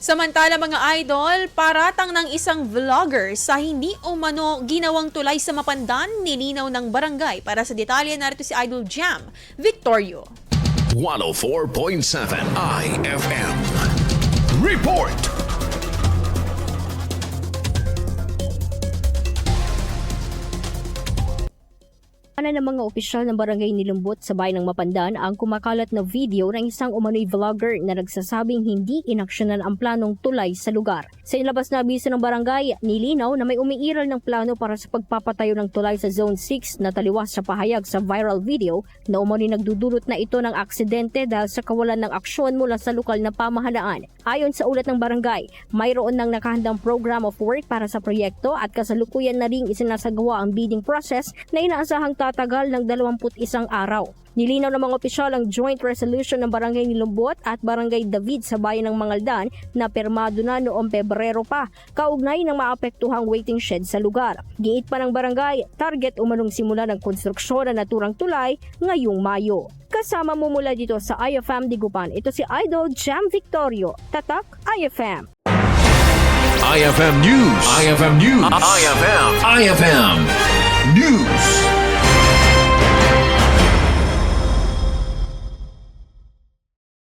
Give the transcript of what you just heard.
Samantala mga idol, paratang ng isang vlogger sa hindi umano ginawang tulay sa Mapandan, nilinaw ng barangay. Para sa detalye, narito si Idol Jam Victorio. 104.7 IFM Report. Ng mga opisyal ng Barangay Nilumbot sa bayan ng Mapandan ang kumakalat na video ng isang umano'y vlogger na nagsasabing hindi inaksyonan ang planong tulay sa lugar. Sa inilabas na abiso ng barangay, nilinaw na may umiiral ng plano para sa pagpapatayo ng tulay sa Zone 6 na taliwas sa pahayag sa viral video na umano'y nagdudulot na ito ng aksidente dahil sa kawalan ng aksyon mula sa lokal na pamahalaan. Ayon sa ulat ng barangay, mayroon ng nakahandang program of work para sa proyekto at kasalukuyan na ring isinasagawa ang bidding process na inaasahang tatagal ng 21 araw. Nilinaw ng mga opisyal ang joint resolution ng Barangay Nilumbot at Barangay David sa bayan ng Mangaldan na pirmado na noong Pebrero pa, kaugnay ng maapektuhang waiting shed sa lugar. Giit pa ng barangay, target umanong simula ng konstruksyon ng naturang tulay ngayong Mayo. Kasama mo mula dito sa IFM Digupan, ito si Idol Jam Victorio, Tatak IFM. IFM News. IFM News. IFM News.